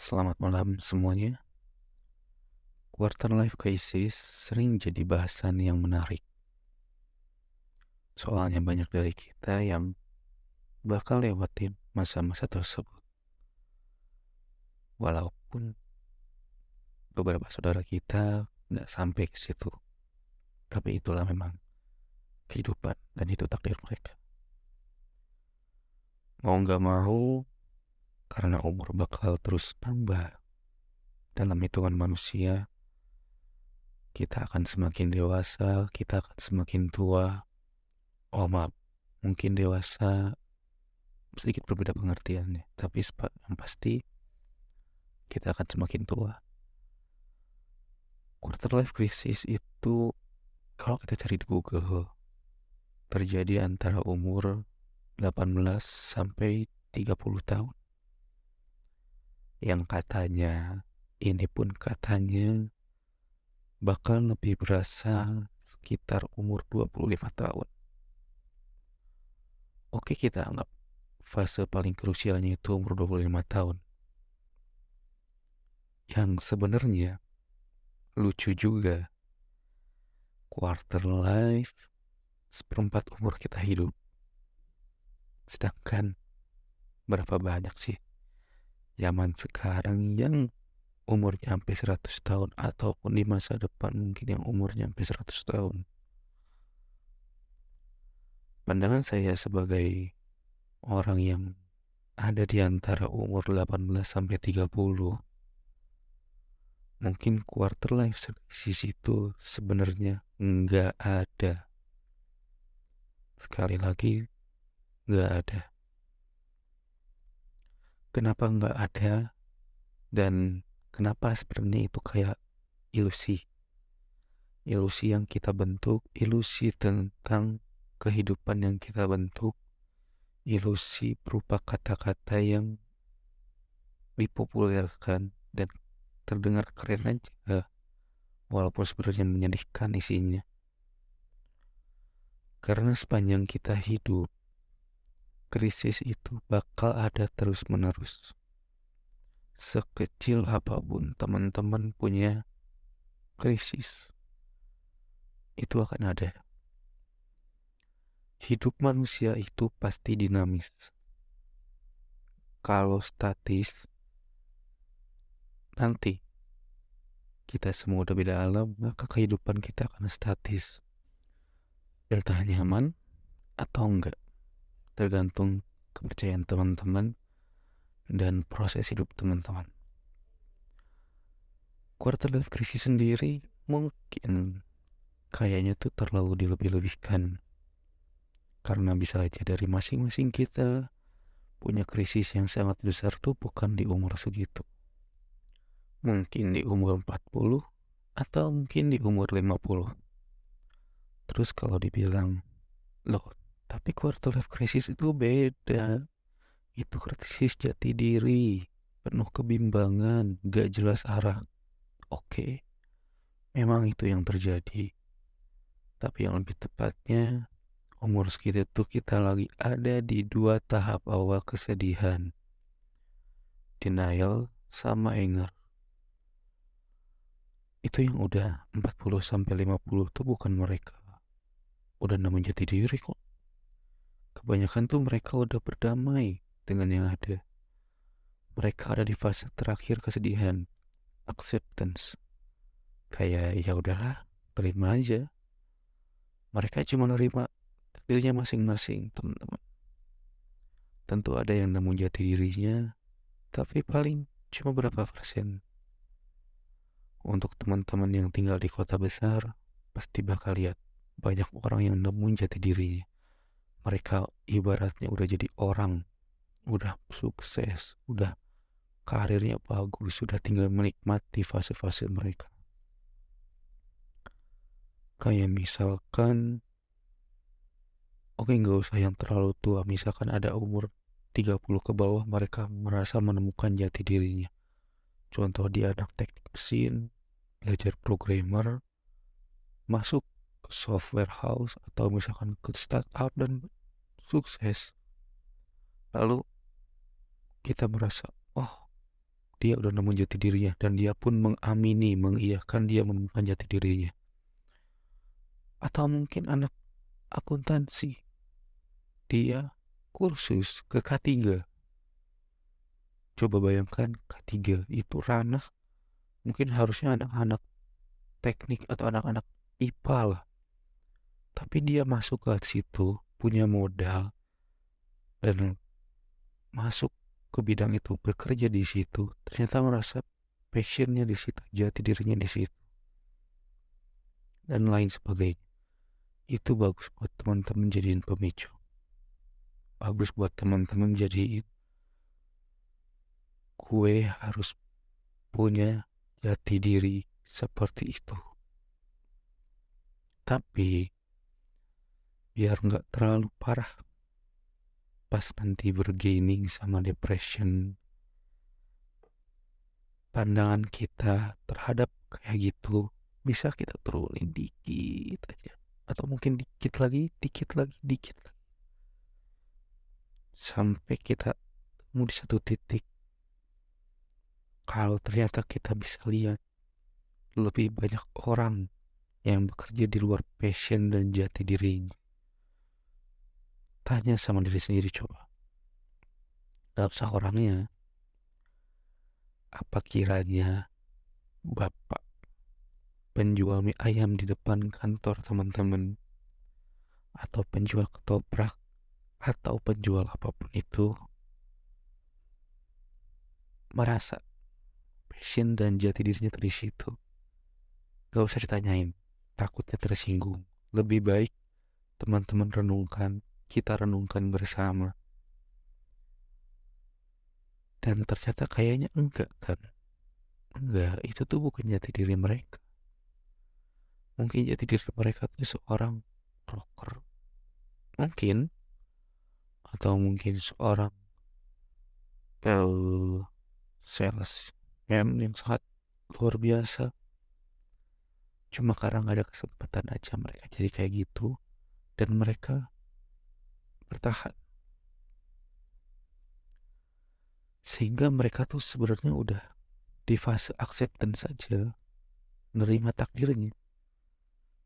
Selamat malam semuanya. Quarter life crisis sering jadi bahasan yang menarik. Soalnya banyak dari kita yang bakal lewatin masa-masa tersebut. Walaupun beberapa saudara kita nggak sampai ke situ. Tapi itulah memang kehidupan dan itu takdir mereka. Mau nggak mau, karena umur bakal terus nambah dalam hitungan manusia, kita akan semakin dewasa, kita akan semakin tua. Oh maaf, mungkin dewasa sedikit berbeda pengertiannya, tapi yang pasti kita akan semakin tua. Quarter life crisis itu kalau kita cari di Google terjadi antara umur 18 sampai 30 tahun. Yang katanya, ini pun katanya bakal lebih berasa sekitar umur 25 tahun. Oke, kita anggap fase paling krusialnya itu umur 25 tahun. Yang sebenarnya lucu juga, quarter life seperempat umur kita hidup. Sedangkan berapa banyak sih zaman sekarang yang umurnya sampai 100 tahun ataupun di masa depan mungkin yang umurnya sampai 100 tahun. Pandangan saya sebagai orang yang ada di antara umur 18 sampai 30, mungkin quarter life crisis itu sebenarnya nggak ada. Sekali lagi, nggak ada. Kenapa nggak ada? Dan kenapa sebenarnya itu kayak ilusi? Ilusi yang kita bentuk, ilusi tentang kehidupan yang kita bentuk, ilusi berupa kata-kata yang dipopulerkan dan terdengar keren aja, walaupun sebenarnya menyedihkan isinya. Karena sepanjang kita hidup, krisis itu bakal ada terus-menerus. Sekecil apapun teman-teman punya krisis, itu akan ada. Hidup manusia itu pasti dinamis. Kalau statis, nanti kita semua udah beda alam, maka kehidupan kita akan statis. Entah nyaman atau enggak, tergantung kepercayaan teman-teman dan proses hidup teman-teman. Quarter life crisis sendiri mungkin kayaknya tuh terlalu dilebih-lebihkan. Karena bisa aja dari masing-masing kita punya krisis yang sangat besar tuh bukan di umur segitu. Mungkin di umur 40 atau mungkin di umur 50. Terus kalau dibilang, loh, tapi quarter life crisis itu beda. Itu krisis jati diri, penuh kebimbangan, gak jelas arah. Oke, memang itu yang terjadi. Tapi yang lebih tepatnya, umur segitu tuh kita lagi ada di dua tahap awal kesedihan. Denial sama anger. Itu yang udah 40 sampai 50 tuh bukan mereka udah nemuin jati diri kok. Kebanyakan tuh mereka udah berdamai dengan yang ada. Mereka ada di fase terakhir kesedihan, acceptance. Kayak ya udahlah, terima aja. Mereka cuma nerima takdirnya masing-masing, teman-teman. Tentu ada yang nemu jati dirinya, tapi paling cuma berapa persen. Untuk teman-teman yang tinggal di kota besar, pasti bakal lihat banyak orang yang nemuin jati dirinya. Mereka ibaratnya udah jadi orang, udah sukses, udah karirnya bagus, sudah tinggal menikmati fase-fase mereka. Kayak misalkan, oke nggak usah yang terlalu tua, misalkan ada umur 30 ke bawah mereka merasa menemukan jati dirinya. Contoh dia anak teknik mesin, belajar programmer, masuk ke software house atau misalkan ke startup dan sukses. Lalu kita merasa, oh dia udah nemu jati dirinya, dan dia pun mengamini, mengiyakan dia menemukan jati dirinya. Atau mungkin anak akuntansi, dia kursus ke K3. Coba bayangkan K3 itu ranah mungkin harusnya anak-anak teknik atau anak-anak IPA lah. Tapi dia masuk ke situ, punya modal, dan masuk ke bidang itu, bekerja di situ, ternyata merasa passionnya di situ, jati dirinya di situ, dan lain sebagainya. Itu bagus buat teman-teman jadiin pemicu. Bagus buat teman-teman jadiin gue harus punya jati diri seperti itu. Tapi biar nggak terlalu parah pas nanti bergaining sama depression, pandangan kita terhadap kayak gitu bisa kita turunin dikit aja, atau mungkin dikit lagi, sampai kita temu di satu titik kalau ternyata kita bisa lihat lebih banyak orang yang bekerja di luar passion dan jati dirinya. Tanya sama diri sendiri, coba, gak usah orangnya, apa kiranya bapak penjual mie ayam di depan kantor teman-teman, atau penjual ketoprak, atau penjual apapun itu, merasa passion dan jati dirinya di situ? Gak usah ditanyain, takutnya tersinggung. Lebih baik teman-teman renungkan, kita renungkan bersama. Dan ternyata kayaknya enggak kan? Enggak, itu tuh bukan jati diri mereka. Mungkin jati diri mereka tuh seorang rocker, mungkin, atau mungkin seorang sales yang sangat luar biasa. Cuma karena gak ada kesempatan aja mereka jadi kayak gitu, dan mereka bertahan. Sehingga mereka tuh sebenarnya udah di fase acceptance saja, menerima takdirnya.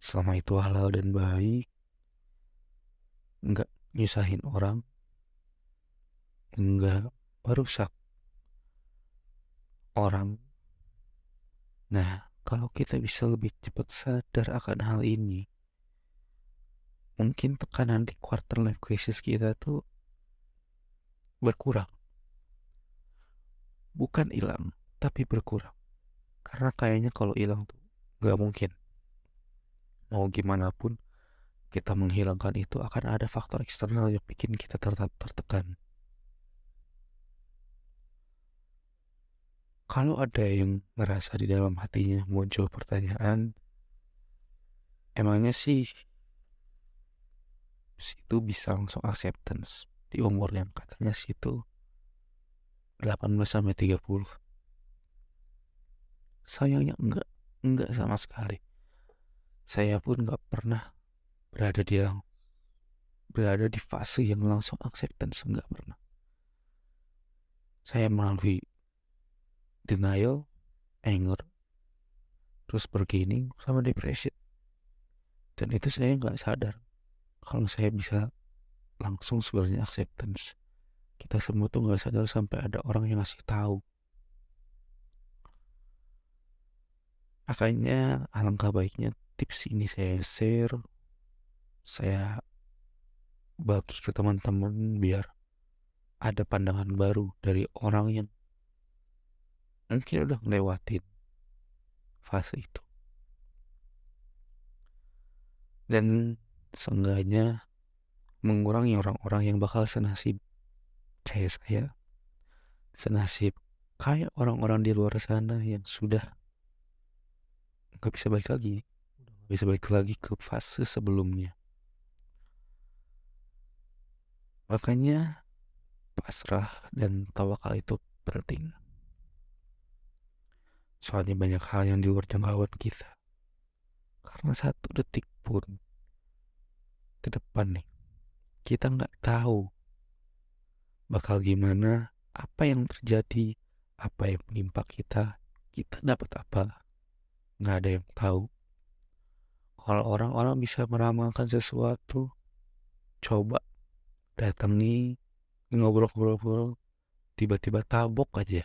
Selama itu halal dan baik, nggak nyusahin orang, nggak merusak orang. Nah, kalau kita bisa lebih cepat sadar akan hal ini, mungkin tekanan di quarter life crisis kita tuh berkurang. Bukan hilang, tapi berkurang. Karena kayaknya kalau hilang tuh nggak mungkin. Mau gimana pun kita menghilangkan itu, akan ada faktor eksternal yang bikin kita tetap tertekan. Kalau ada yang merasa di dalam hatinya muncul pertanyaan, emangnya sih situ bisa langsung acceptance di umur yang katanya situ 18-30? Sayangnya enggak sama sekali. Saya pun enggak pernah berada di fase yang langsung acceptance, enggak pernah. Saya melalui denial, anger, terus bargaining sama depression. Dan itu saya enggak sadar kalau saya bisa langsung sebenarnya acceptance. Kita semua tuh nggak sadar sampai ada orang yang ngasih tahu. Makanya alangkah baiknya tips ini saya share, saya bagi ke teman-teman biar ada pandangan baru dari orang yang mungkin udah ngelewatin fase itu. Dan seenggaknya mengurangi orang-orang yang bakal senasib kayak saya, senasib kayak orang-orang di luar sana yang sudah nggak bisa balik lagi, bisa balik lagi ke fase sebelumnya. Makanya pasrah dan tawakal itu penting. Soalnya banyak hal yang di luar jangkauan kita. Karena satu detik pun ke depan nih, kita nggak tahu bakal gimana, apa yang terjadi, apa yang menimpa kita, kita dapat apa, nggak ada yang tahu. Kalau orang-orang bisa meramalkan sesuatu, coba datangi, ngobrol-ngobrol, tiba-tiba tabok aja.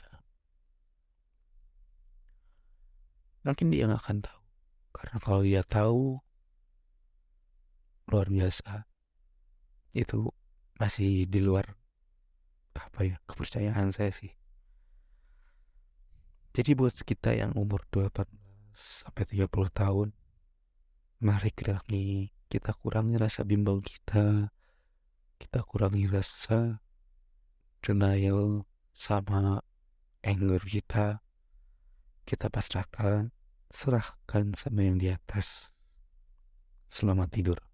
Mungkin dia nggak akan tahu. Karena kalau dia tahu, luar biasa. Itu masih di luar kepercayaan saya sih. Jadi buat kita yang umur 18 sampai 30 tahun, mari kita kurangi rasa bimbang kita kurangi rasa denial sama anger kita pasrahkan, serahkan sama yang di atas. Selamat tidur.